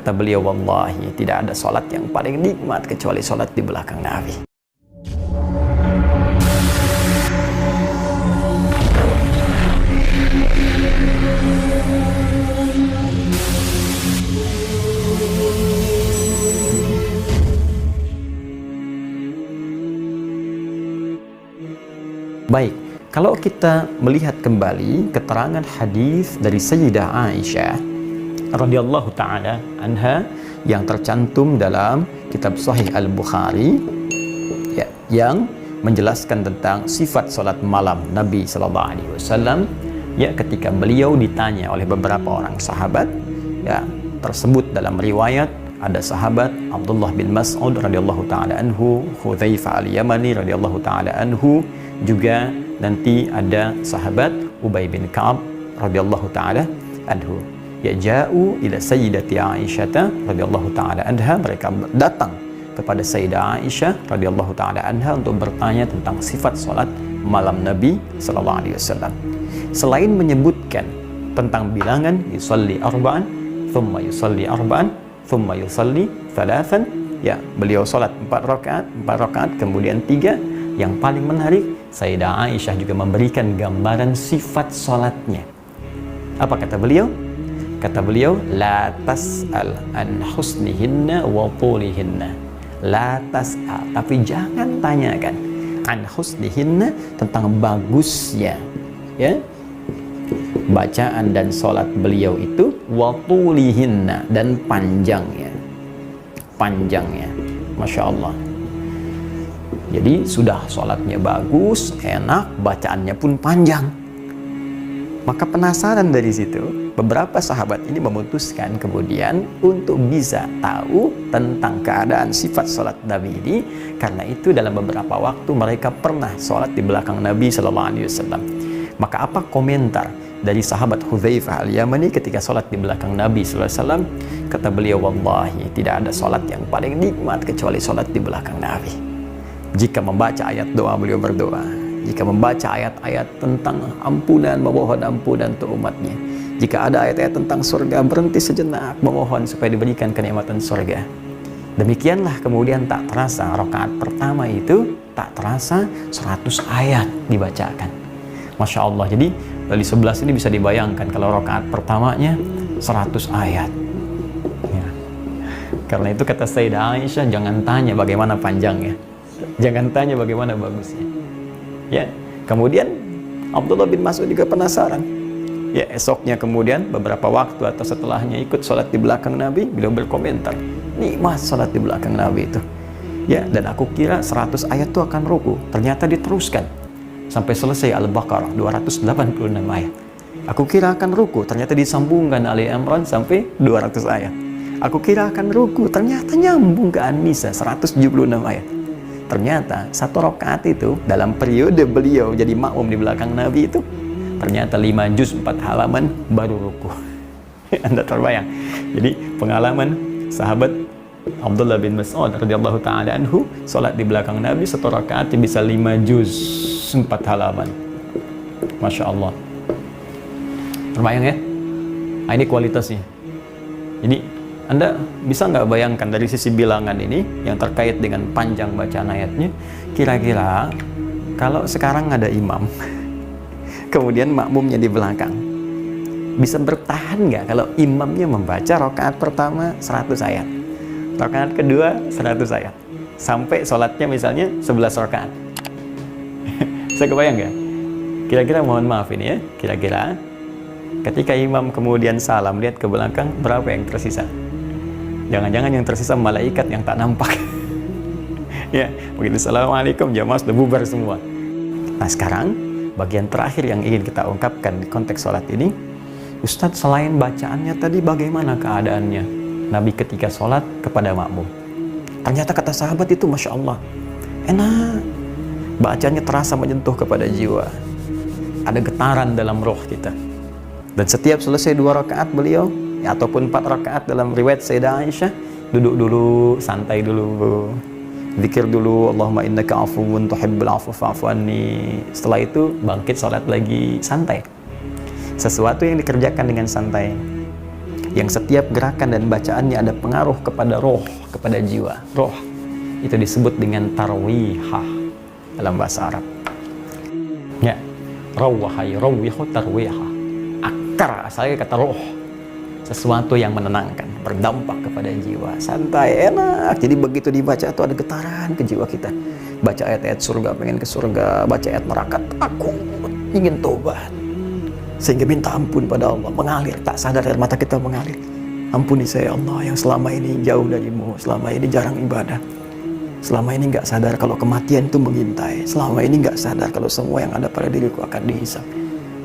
Kata beliau, wallahi tidak ada sholat yang paling nikmat kecuali sholat di belakang Nabi. Baik, kalau kita melihat kembali keterangan hadis dari Sayyidah Aisyah radhiyallahu taala anha yang tercantum dalam kitab Sahih Al-Bukhari, ya, yang menjelaskan tentang sifat salat malam Nabi sallallahu alaihi wasallam, ya, ketika beliau ditanya oleh beberapa orang sahabat, ya, tersebut dalam riwayat ada sahabat Abdullah bin Mas'ud radhiyallahu taala anhu, Hudzaifah al-Yamani radhiyallahu taala anhu, juga nanti ada sahabat Ubay bin Ka'ab radhiyallahu taala anhu. Ya, ja'u ila sayyidati Aisyah radhiyallahu taala anha, mereka datang kepada Sayyidah Aisyah radhiyallahu taala anha untuk bertanya tentang sifat salat malam Nabi sallallahu alaihi wasallam. Selain menyebutkan tentang bilangan yusalli arba'an, thumma yusalli arba'an, thumma yusalli thalathan, ya, beliau salat 4 rakaat, kemudian 3. Yang paling menarik, Sayyidah Aisyah juga memberikan gambaran sifat salatnya. Apa kata beliau? Kata beliau, la tas'al an husnihinna wa tulihinna. La tas'al, tapi jangan tanyakan an husnihinna, tentang bagusnya, ya, bacaan dan salat beliau itu, wa tulihinna, dan panjangnya. Masya Allah. Jadi sudah sholatnya bagus, enak, bacaannya pun panjang. Maka penasaran dari situ, beberapa sahabat ini memutuskan kemudian untuk bisa tahu tentang keadaan sifat sholat Nabi ini. Karena itu dalam beberapa waktu mereka pernah sholat di belakang Nabi Sallallahu Alaihi Wasallam. Maka apa komentar dari sahabat Hudzaifah al-Yamani ketika sholat di belakang Nabi Sallallahu Alaihi Wasallam? Kata beliau, wallahi tidak ada sholat yang paling nikmat kecuali sholat di belakang Nabi. Jika membaca ayat doa, beliau berdoa. Jika membaca ayat-ayat tentang ampunan, memohon ampunan untuk umatnya. Jika ada ayat-ayat tentang surga, berhenti sejenak memohon supaya diberikan kenikmatan surga. Demikianlah kemudian tak terasa rakaat pertama itu, tak terasa 100 ayat dibacakan. Masya Allah. Jadi dari 11 ini bisa dibayangkan kalau rakaat pertamanya 100 ayat. Ya. Karena itu kata Sayyidah Aisyah, jangan tanya bagaimana panjangnya. Jangan tanya bagaimana bagusnya. Ya, kemudian Abdullah bin Mas'ud juga penasaran. Ya, esoknya kemudian beberapa waktu atau setelahnya ikut sholat di belakang Nabi, beliau berkomentar, nikmat sholat di belakang Nabi itu. Ya, dan aku kira 100 ayat itu akan ruku. Ternyata diteruskan sampai selesai Al-Baqarah 286 ayat. Aku kira akan ruku, ternyata disambungkan Ali Imran sampai 200 ayat. Aku kira akan ruku, ternyata nyambung ke An-Nisa 176 ayat. Ternyata satu rakaat itu dalam periode beliau jadi makmum di belakang Nabi itu, ternyata 5 juz 4 halaman baru ruku. Anda terbayang? Jadi pengalaman sahabat Abdullah bin Mas'ud radhiyallahu taala anhu salat di belakang Nabi satu rakaat bisa 5 juz 4 halaman. Masya Allah. Terbayang ya? Nah, ini kualitasnya. Jadi Anda bisa nggak bayangkan dari sisi bilangan ini yang terkait dengan panjang bacaan ayatnya, kira-kira kalau sekarang ada imam kemudian makmumnya di belakang, bisa bertahan nggak kalau imamnya membaca rakaat pertama 100 ayat, rakaat kedua 100 ayat, sampai sholatnya misalnya 11 rakaat? Saya kebayang nggak? Kira-kira, mohon maaf ini ya, kira-kira ketika imam kemudian salam, lihat ke belakang, berapa yang tersisa? Jangan-jangan yang tersisa malaikat yang tak nampak. Ya, begitu assalamualaikum, jamaah sudah bubar semua. Nah, sekarang bagian terakhir yang ingin kita ungkapkan di konteks sholat ini, Ustadz, selain bacaannya tadi bagaimana keadaannya Nabi ketika sholat kepada makmum? Ternyata kata sahabat itu, Masya Allah, enak, bacaannya terasa menyentuh kepada jiwa, ada getaran dalam roh kita. Dan setiap selesai 2 rakaat beliau, ya, ataupun 4 rakaat dalam riwayat Sayyidah Aisyah, duduk dulu, santai dulu, zikir dulu, Allahumma innaka afuwun tuhibbul afwa fa'fu anni. Setelah itu bangkit salat lagi, santai. Sesuatu yang dikerjakan dengan santai, yang setiap gerakan dan bacaannya ada pengaruh kepada roh, kepada jiwa. Roh itu disebut dengan tarwihah dalam bahasa Arab. Ya, rawahai rawihu tarwihah. Akar asalnya kata roh, sesuatu yang menenangkan, berdampak kepada jiwa, santai, enak. Jadi begitu dibaca itu ada getaran ke jiwa kita. Baca ayat-ayat surga, pengen ke surga. Baca ayat neraka, takut, ingin tobat, sehingga minta ampun pada Allah, mengalir, tak sadar air mata kita mengalir. Ampuni saya Allah yang selama ini jauh darimu, selama ini jarang ibadah, selama ini nggak sadar kalau kematian itu mengintai, selama ini nggak sadar kalau semua yang ada pada diriku akan dihisab.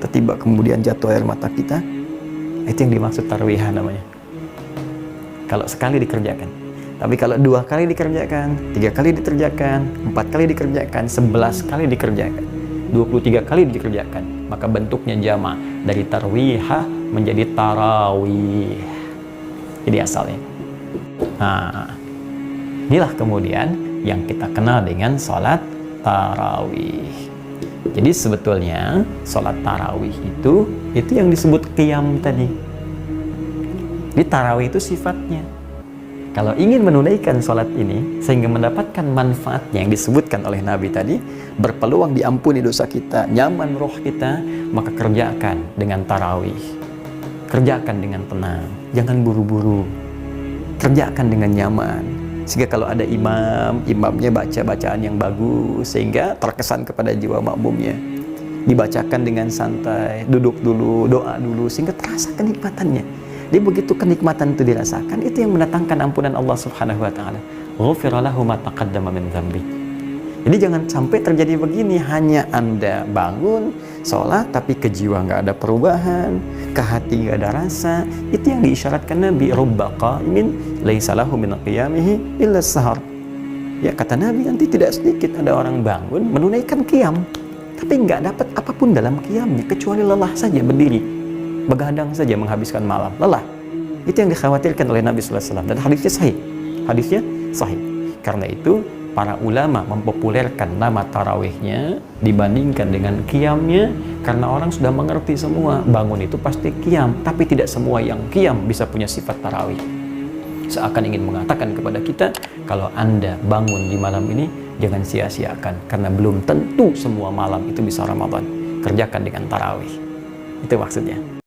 Tiba kemudian jatuh air mata kita, itu yang dimaksud tarwihah namanya. Kalau sekali dikerjakan. Tapi kalau 2 kali dikerjakan, 3 kali dikerjakan, 4 kali dikerjakan, 11 kali dikerjakan, 23 kali dikerjakan, maka bentuknya jama' dari tarwihah menjadi tarawih. Jadi asalnya. Nah, inilah kemudian yang kita kenal dengan sholat tarawih. Jadi sebetulnya sholat tarawih itu yang disebut qiyam tadi. Di tarawih itu sifatnya. Kalau ingin menunaikan sholat ini sehingga mendapatkan manfaatnya yang disebutkan oleh Nabi tadi, berpeluang diampuni dosa kita, nyaman roh kita, maka kerjakan dengan tarawih. Kerjakan dengan tenang, jangan buru-buru. Kerjakan dengan nyaman. Sehingga kalau ada imamnya baca bacaan yang bagus sehingga terkesan kepada jiwa makmumnya. Dibacakan dengan santai, duduk dulu, doa dulu sehingga terasa kenikmatannya. Jadi begitu kenikmatan itu dirasakan, itu yang mendatangkan ampunan Allah Subhanahu wa taala. Ghufira lahu ma taqaddama min dzambi. Jadi jangan sampai terjadi begini, hanya Anda bangun sholat tapi ke jiwa nggak ada perubahan, ke hati nggak ada rasa. Itu yang diisyaratkan Nabi, rubba qa'imin laisa lahu min qiyamihi illa sahar. Ya kata Nabi, nanti tidak sedikit ada orang bangun menunaikan qiyam tapi nggak dapat apapun dalam qiyamnya kecuali lelah saja berdiri. Begadang saja menghabiskan malam, lelah. Itu yang dikhawatirkan oleh Nabi sallallahu alaihi wasallam, dan hadisnya sahih. Hadisnya sahih. Karena itu para ulama mempopulerkan nama tarawihnya dibandingkan dengan qiyamnya, karena orang sudah mengerti semua bangun itu pasti qiyam, tapi tidak semua yang qiyam bisa punya sifat tarawih. Seakan ingin mengatakan kepada kita, kalau Anda bangun di malam ini jangan sia-siakan, karena belum tentu semua malam itu bisa Ramadan. Kerjakan dengan tarawih. Itu maksudnya.